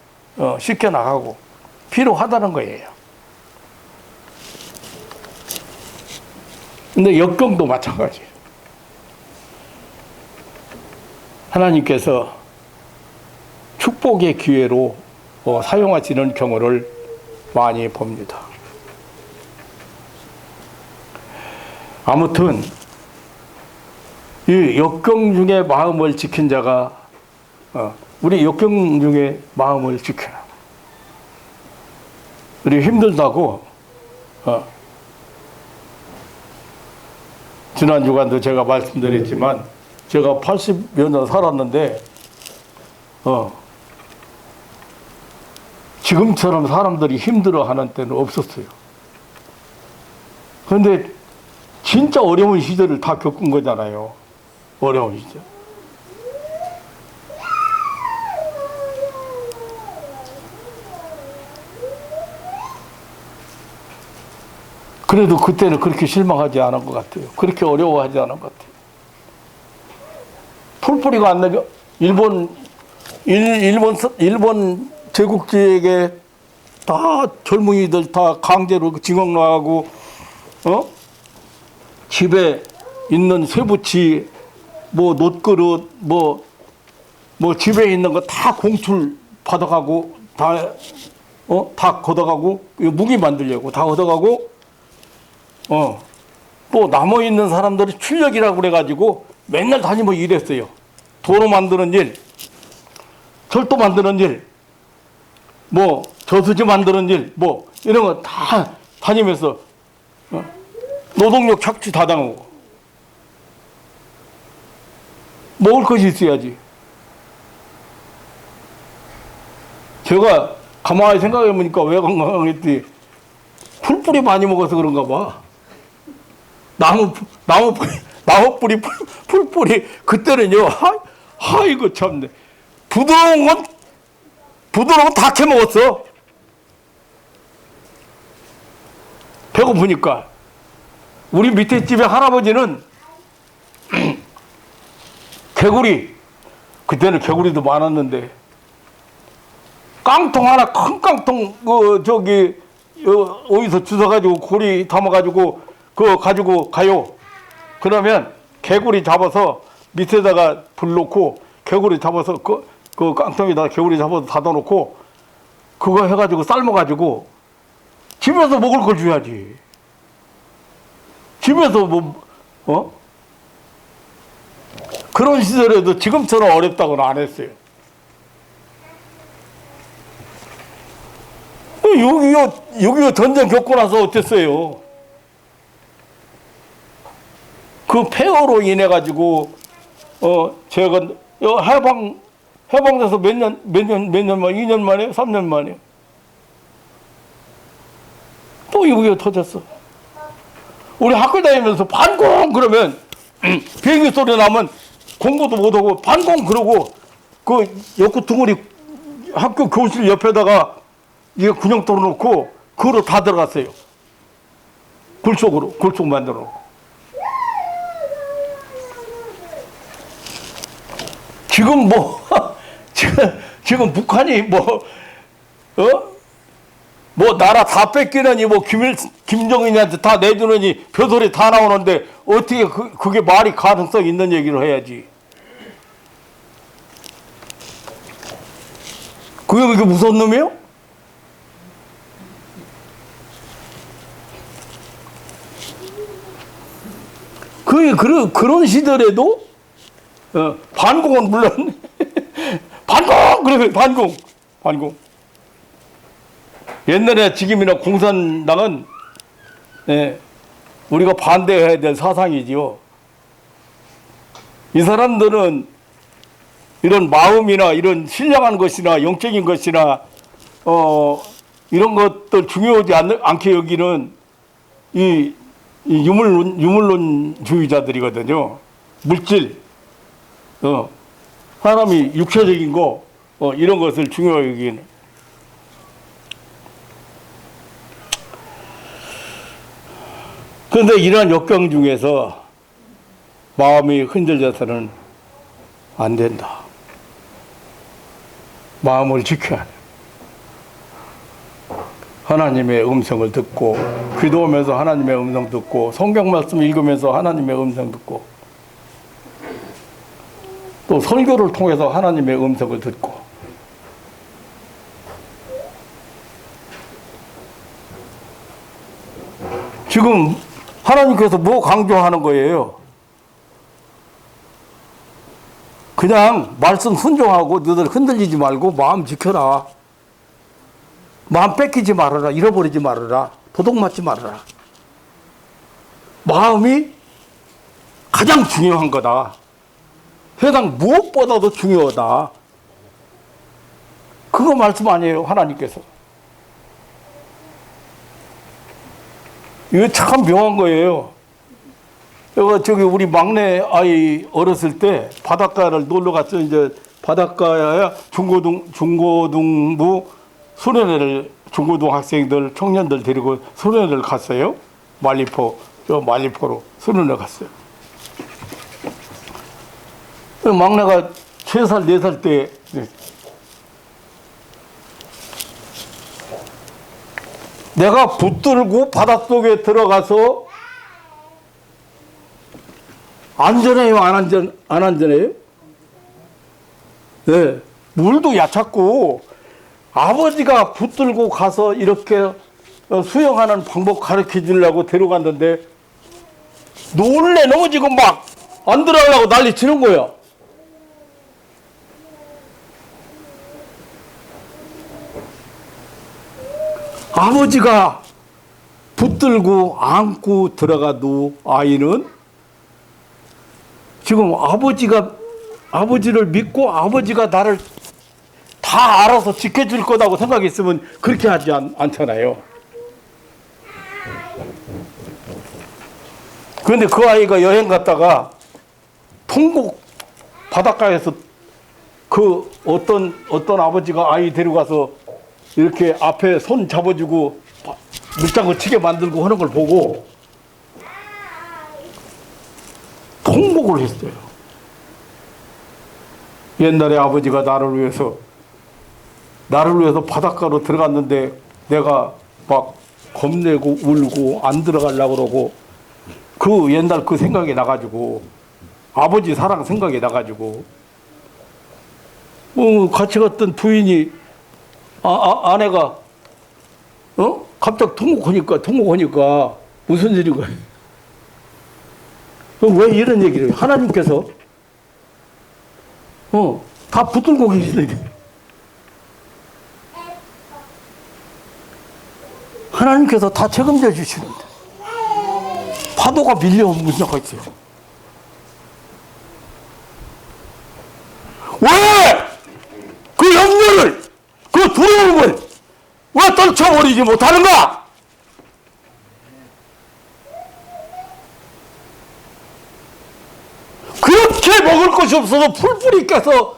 씻겨 나가고 필요하다는 거예요. 근데 역경도 마찬가지예요. 하나님께서 축복의 기회로 사용하시는 경우를 많이 봅니다. 아무튼 이 역경 중에 마음을 지킨 자가 우리 역경 중에 마음을 지켜요. 우리 힘들다고 지난 주간도 제가 말씀드렸지만 제가 80여 년 살았는데 지금처럼 사람들이 힘들어하는 때는 없었어요. 그런데 진짜 어려운 시절을 다 겪은 거잖아요. 어려운 시절. 그래도 그때는 그렇게 실망하지 않은 것 같아요. 그렇게 어려워하지 않은 것 같아요. 풀뿌리가 안 나죠. 일본 제국주의에게 다 젊은이들 다 강제로 징역 나가고, 집에 있는 쇠붙이, 뭐 놋그릇, 뭐 집에 있는 거 다 공출 받아가고, 다 걷어가고, 무기 만들려고 다 걷어가고, 또 남아있는 사람들이 출력이라고 그래가지고 맨날 다니며 일했어요. 도로 만드는 일, 철도 만드는 일, 뭐 저수지 만드는 일, 뭐 이런 거 다 다니면서 노동력 착취 다 당하고. 먹을 것이 있어야지. 제가 가만히 생각해 보니까 왜 건강했더니 풀뿌리 많이 먹어서 그런가 봐. 나무뿌리, 풀뿌리. 그때는요, 이거 참네. 부드러운 건 다 캐먹었어. 배고프니까. 우리 밑에 집에 할아버지는 개구리, 그때는 개구리도 많았는데, 깡통 하나, 큰 깡통, 어디서 주워가지고, 고리 담아가지고, 그거 가지고 가요. 그러면 개구리 잡아서 밑에다가 불 놓고, 개구리 잡아서 그 깡통에다가 개구리 잡아서 닫아 놓고, 그거 해가지고 삶아가지고, 집에서 먹을 걸 줘야지. 집에서 그런 시절에도 지금처럼 어렵다고는 안 했어요. 6.25 전쟁 겪고 나서 어땠어요? 그 폐허로 인해 가지고 제가 해방돼서 몇 년 만에, 2년 만에, 3년 만에 또 6.25 터졌어. 우리 학교 다니면서 반공 그러면 비행기 소리 나면 공부도 못하고 반공 그러고 그 옆구 둥어리 학교 교실 옆에다가 이게 군용 뚫어놓고 그거로 다 들어갔어요. 굴속 만들어 놓고. 지금 지금 북한이 나라 다 뺏기느니 김정은이한테 다 내주느니 별소리 다 나오는데 어떻게 그게 말이 가능성 있는 얘기를 해야지. 그게 그렇게 무서운 놈이에요? 그런 시절에도 반공은 물론 반공 그래 반공. 옛날에 지금이나 공산당은 우리가 반대해야 될 사상이지요. 이 사람들은 이런 마음이나 이런 신령한 것이나 영적인 것이나 이런 것들 중요하지 않게 여기는 이 유물론주의자들이거든요. 물질, 사람이 육체적인 거 이런 것을 중요하게 여기는. 그런데 이러한 역경 중에서 마음이 흔들려서는 안 된다. 마음을 지켜야 돼. 하나님의 음성을 듣고, 기도하면서 하나님의 음성 듣고, 성경 말씀 읽으면서 하나님의 음성 듣고, 또 설교를 통해서 하나님의 음성을 듣고. 지금 하나님께서 뭐 강조하는 거예요? 그냥 말씀 순종하고 너들 흔들리지 말고 마음 지켜라. 마음 뺏기지 말아라. 잃어버리지 말아라. 도둑 맞지 말아라. 마음이 가장 중요한 거다. 세상 무엇보다도 중요하다. 그거 말씀 아니에요, 하나님께서. 이거 참 묘한 거예요. 저기 우리 막내 아이 어렸을 때 바닷가를 놀러 갔어요. 이제 바닷가에 중고등부 수련회를 중고등 학생들 청년들 데리고 수련회를 갔어요. 말리포로 수련회 갔어요. 막내가 3살 4살 때 내가 붙들고 바닷속에 들어가서 안전해요? 안 안전해요? 네. 물도 얕았고, 아버지가 붙들고 가서 이렇게 수영하는 방법 가르쳐 주려고 데려갔는데, 놀래 넘어지고 막 안 들어가려고 난리 치는 거야. 아버지가 붙들고 안고 들어가도 아이는 지금 아버지를 믿고 아버지가 나를 다 알아서 지켜줄 거다고 생각했으면 그렇게 하지 않잖아요. 그런데 그 아이가 여행 갔다가 통곡 바닷가에서 그 어떤 아버지가 아이 데려가서 이렇게 앞에 손 잡아주고 물장구 치게 만들고 하는 걸 보고 통곡을 했어요. 옛날에 아버지가 나를 위해서 바닷가로 들어갔는데 내가 막 겁내고 울고 안 들어가려고 그러고 그 옛날 그 생각이 나가지고 아버지 사랑 생각이 나가지고 같이 갔던 부인이 아내가 갑자기 통곡하니까 무슨 일인가? 왜 이런 얘기를 해요? 하나님께서 다 붙들고 계시는데 하나님께서 다 책임져 주시는데 파도가 밀려오면 문제가 있어요. 왜 그 염려를 그 두려움을 왜 떨쳐버리지 못하는가? 그렇게 먹을 것이 없어서 풀뿌리 까서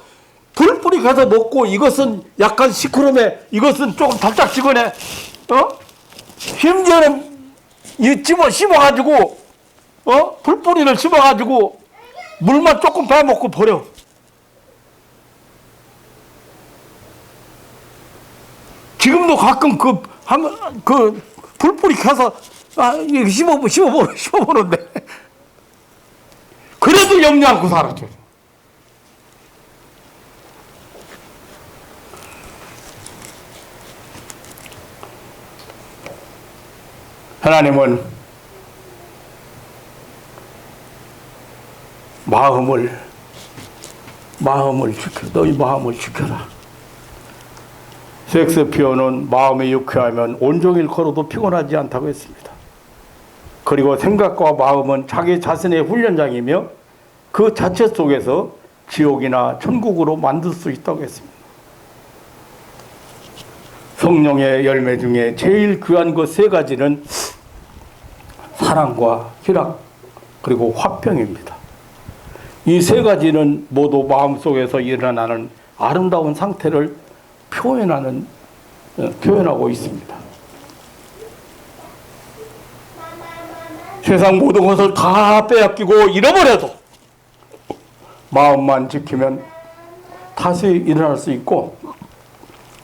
먹고 이것은 약간 시커럼해 이것은 조금 달짝지근해 심지어는 이 씹어가지고 풀뿌리를 씹어가지고 물만 조금 빼먹고 버려. 지금도 가끔 그 풀뿌리 켜서 이거 씹어보는데 그래도 염려 않고 살았죠. 하나님은 마음을 지켜, 너희 마음을 지켜라. 섹스피어는 마음이 유쾌하면 온종일 걸어도 피곤하지 않다고 했습니다. 그리고 생각과 마음은 자기 자신의 훈련장이며 그 자체 속에서 지옥이나 천국으로 만들 수 있다고 했습니다. 성령의 열매 중에 제일 귀한 것 세 가지는 사랑과 희락 그리고 화평입니다. 이 세 가지는 모두 마음속에서 일어나는 아름다운 상태를 표현하고 있습니다. 세상 모든 것을 다 빼앗기고 잃어버려도 마음만 지키면 다시 일어날 수 있고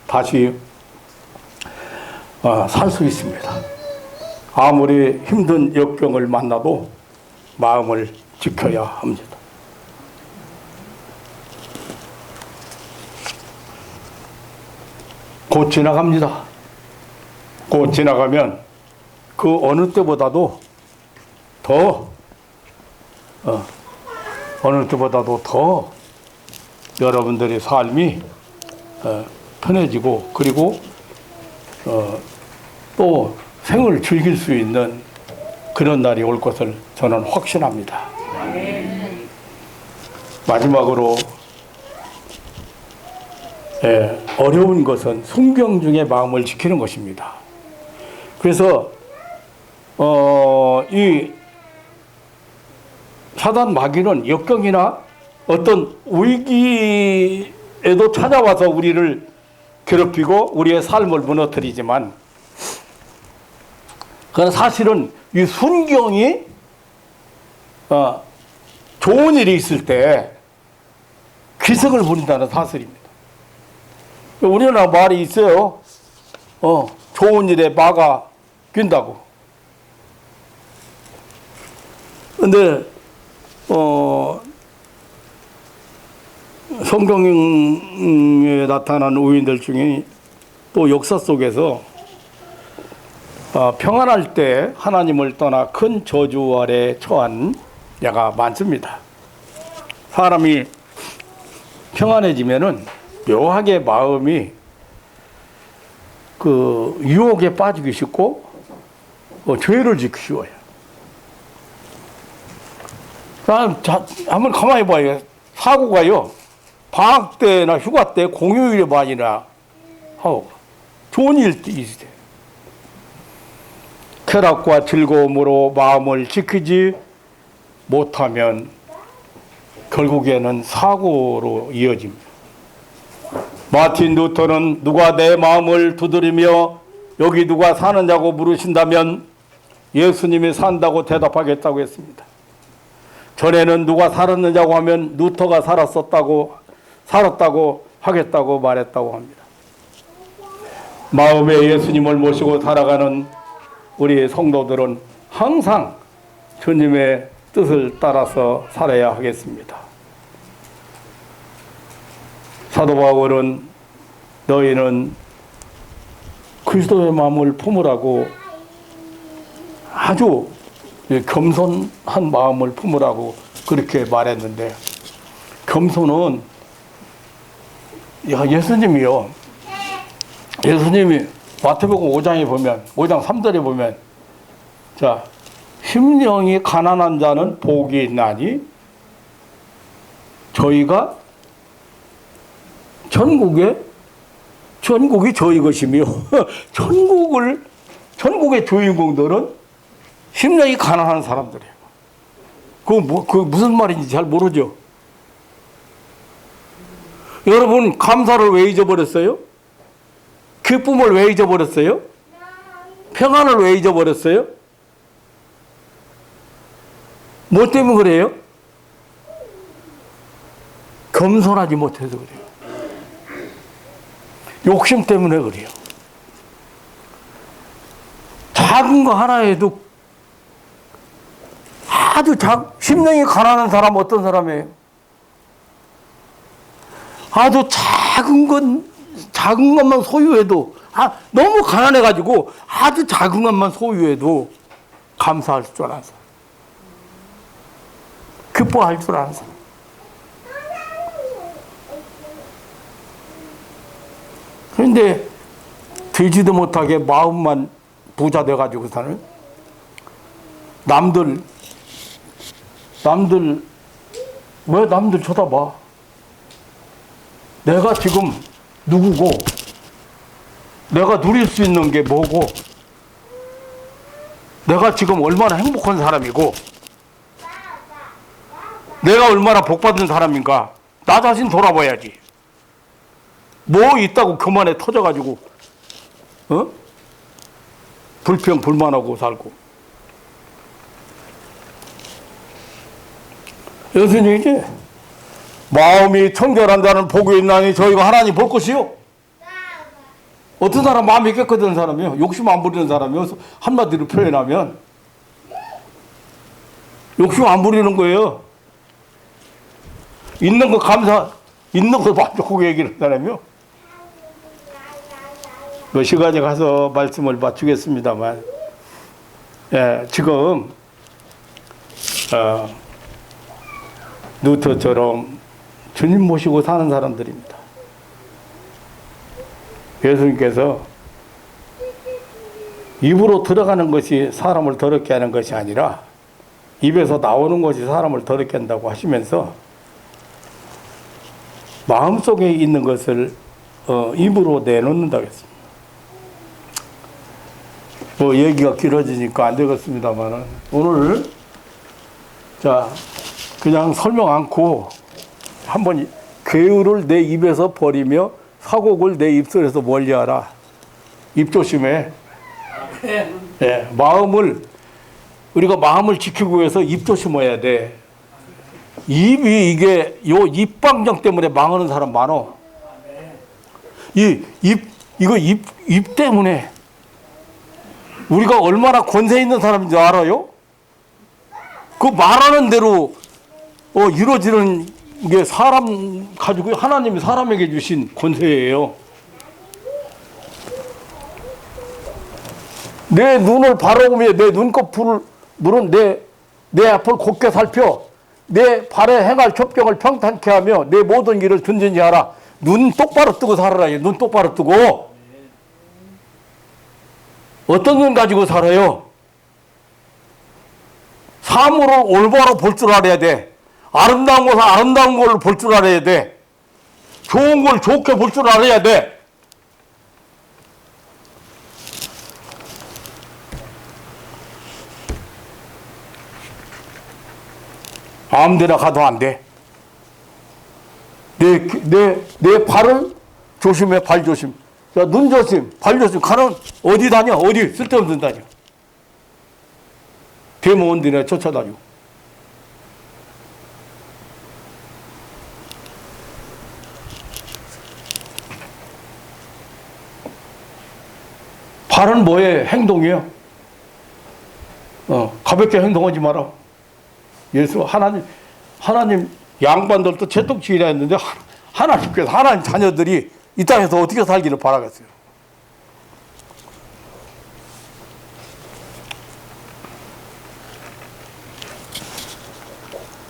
다시 살 수 있습니다. 아무리 힘든 역경을 만나도 마음을 지켜야 합니다. 곧 지나갑니다. 곧 지나가면 그 어느 때보다도 더 여러분들의 삶이 편해지고 그리고 또 생을 즐길 수 있는 그런 날이 올 것을 저는 확신합니다. 마지막으로 어려운 것은 순경 중에 마음을 지키는 것입니다. 그래서 이 사단 마귀는 역경이나 어떤 위기에도 찾아와서 우리를 괴롭히고 우리의 삶을 무너뜨리지만 그건 사실은 이 순경이 좋은 일이 있을 때 기적을 부린다는 사실입니다. 우리나라 말이 있어요. 좋은 일에 마가 낀다고. 근데 성경에 나타난 우인들 중에 또 역사 속에서 평안할 때 하나님을 떠나 큰 저주 아래 처한 자가 많습니다. 사람이 평안해지면은 묘하게 마음이 그 유혹에 빠지기 쉽고 죄를 짓기 쉬워요. 한번 가만히 봐요. 사고가요. 방학 때나 휴가 때 공휴일에 많이나 하고 좋은 일이 있어요. 쾌락과 즐거움으로 마음을 지키지 못하면 결국에는 사고로 이어집니다. 마틴 루터는 누가 내 마음을 두드리며 여기 누가 사느냐고 물으신다면 예수님이 산다고 대답하겠다고 했습니다. 전에는 누가 살았느냐고 하면 루터가 살았다고 하겠다고 말했다고 합니다. 마음에 예수님을 모시고 살아가는 우리 성도들은 항상 주님의 뜻을 따라서 살아야 하겠습니다. 사도 바울은 너희는 그리스도의 마음을 품으라고 아주 겸손한 마음을 품으라고 그렇게 말했는데 겸손은 예수님이 마태복음 5장에 보면 5장 3절에 보면 자 심령이 가난한 자는 복이 있나니 저희가 천국이 저희 것이며 천국의 주인공들은 심령이 가난한 사람들이에요. 그 무슨 말인지 잘 모르죠. 여러분 감사를 왜 잊어버렸어요? 기쁨을 왜 잊어버렸어요? 평안을 왜 잊어버렸어요? 뭐 때문에 그래요? 겸손하지 못해서 그래요. 욕심 때문에 그래요. 작은 거 하나에도 아주 심령이 가난한 사람 어떤 사람이에요? 아주 작은 것만 소유해도 너무 가난해가지고 아주 작은 것만 소유해도 감사할 줄 아는 사람. 기뻐할 줄 아는 사람. 그런데 되지도 못하게 마음만 부자 돼가지고서는 남들 왜 남들 쳐다봐? 내가 지금 누구고 내가 누릴 수 있는 게 뭐고 내가 지금 얼마나 행복한 사람이고 내가 얼마나 복받은 사람인가 나 자신 돌아봐야지. 뭐 있다고 교만에 터져가지고 불평 불만하고 살고. 예수님이지 마음이 청결한다는 복이 있나니 저희가 하나님 볼 것이요. 어떤 사람 마음이 깨끗한 사람이요 욕심 안 부리는 사람이요 한마디로 표현하면 욕심 안 부리는 거예요. 있는 거 감사 있는 거 만족하고 얘기하는 사람이요. 뭐 시간이 가서 말씀을 마치겠습니다만 지금 루터처럼 주님 모시고 사는 사람들입니다. 예수님께서 입으로 들어가는 것이 사람을 더럽게 하는 것이 아니라 입에서 나오는 것이 사람을 더럽게 한다고 하시면서 마음속에 있는 것을 입으로 내놓는다고 했습니다. 뭐 얘기가 길어지니까 안 되겠습니다만 오늘 그냥 설명 않고 한번 괴유를 내 입에서 버리며 사곡을 내 입술에서 멀리하라. 입 조심해. 우리가 마음을 지키기 위해서 입 조심해야 돼. 입이 이게 요 입방정 때문에 망하는 사람 많어. 이거 입 때문에 우리가 얼마나 권세 있는 사람인 줄 알아요? 그 말하는 대로 이루어지는 게 사람 가지고 하나님이 사람에게 주신 권세예요. 내 눈을 바라보며 내 눈꺼풀은 내 앞을 곱게 살펴 내 발에 행할 첩경을 평탄케 하며 내 모든 길을 든든히 하라. 눈 똑바로 뜨고 살아라. 눈 똑바로 뜨고. 어떤 눈 가지고 살아요? 사물을 올바로 볼 줄 알아야 돼. 아름다운 것은 아름다운 걸로 볼 줄 알아야 돼. 좋은 걸 좋게 볼 줄 알아야 돼. 아무데나 가도 안 돼. 내 발을 조심해. 발 조심. 눈 조심. 발 조심. 가는 어디 다녀? 어디 쓸데없는 데 다녀. 되면 온디네 쫓아다니고. 발은 뭐에 행동이에요? 가볍게 행동하지 마라. 예수 하나님 양반들도 채떡지이라 했는데 하나님께서 하나님 자녀들이 이 땅에서 어떻게 살기를 바라겠어요?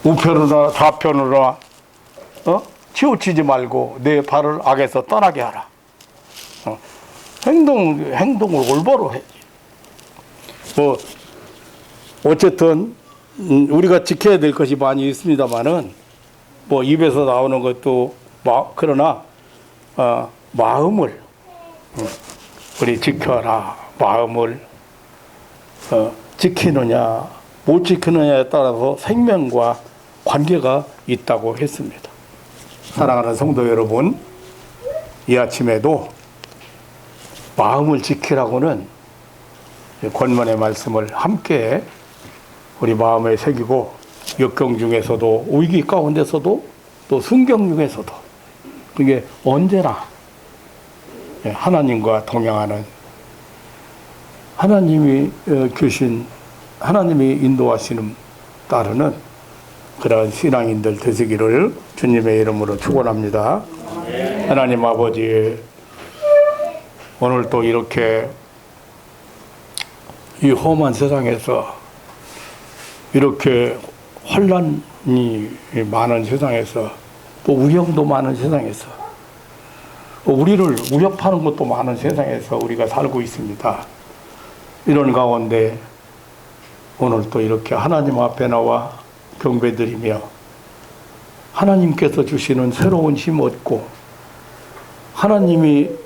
우편으로나 좌편으로나 치우치지 말고 내 발을 악에서 떠나게 하라. 행동을 올바로 해야지. 어쨌든 우리가 지켜야 될 것이 많이 있습니다만은 입에서 나오는 것도 그러나 마음을 우리 지켜라. 마음을 지키느냐 못 지키느냐에 따라서 생명과 관계가 있다고 했습니다. 사랑하는 성도 여러분, 이 아침에도 마음을 지키라고는 권면의 말씀을 함께 우리 마음에 새기고 역경 중에서도 위기 가운데서도 또 순경 중에서도 그게 언제나 하나님과 동행하는 하나님이 주신 하나님이 인도하시는 따르는 그러한 신앙인들 되시기를 주님의 이름으로 축원합니다. 하나님 아버지 오늘 또 이렇게 이 험한 세상에서 이렇게 환란이 많은 세상에서 또 위험도 많은 세상에서 우리를 위협하는 것도 많은 세상에서 우리가 살고 있습니다. 이런 가운데 오늘 또 이렇게 하나님 앞에 나와 경배드리며 하나님께서 주시는 새로운 힘 얻고 하나님이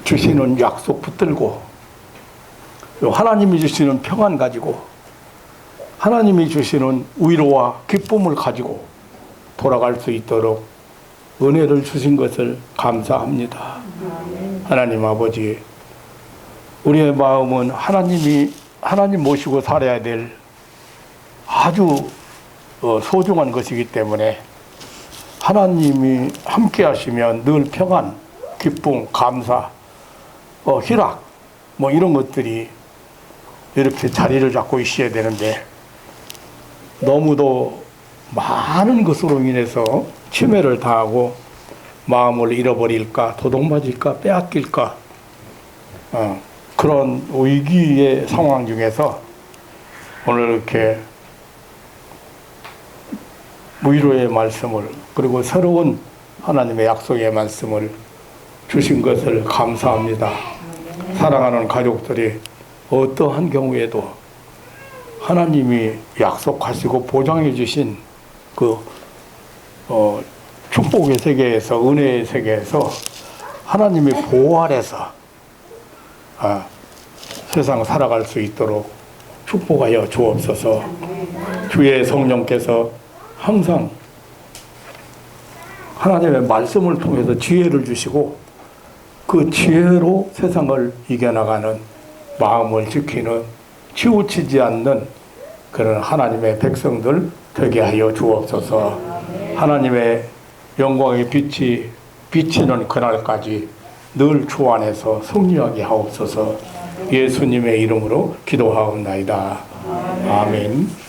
주시는 약속 붙들고 하나님이 주시는 평안 가지고 하나님이 주시는 위로와 기쁨을 가지고 돌아갈 수 있도록 은혜를 주신 것을 감사합니다. 하나님 아버지, 우리의 마음은 하나님 모시고 살아야 될 아주 소중한 것이기 때문에 하나님이 함께 하시면 늘 평안, 기쁨, 감사, 희락 뭐 이런 것들이 이렇게 자리를 잡고 있어야 되는데 너무도 많은 것으로 인해서 침해를 당하고 마음을 잃어버릴까 도둑맞을까 빼앗길까 그런 위기의 상황 중에서 오늘 이렇게 위로의 말씀을 그리고 새로운 하나님의 약속의 말씀을 주신 것을 감사합니다. 사랑하는 가족들이 어떠한 경우에도 하나님이 약속하시고 보장해 주신 그 축복의 세계에서 은혜의 세계에서 하나님의 보호 아래서 세상 살아갈 수 있도록 축복하여 주옵소서. 주의 성령께서 항상 하나님의 말씀을 통해서 지혜를 주시고 그 지혜로 세상을 이겨나가는 마음을 지키는 치우치지 않는 그런 하나님의 백성들 되게 하여 주옵소서. 하나님의 영광의 빛이 비치는 그날까지 늘 주 안에서 승리하게 하옵소서. 예수님의 이름으로 기도하옵나이다. 아멘.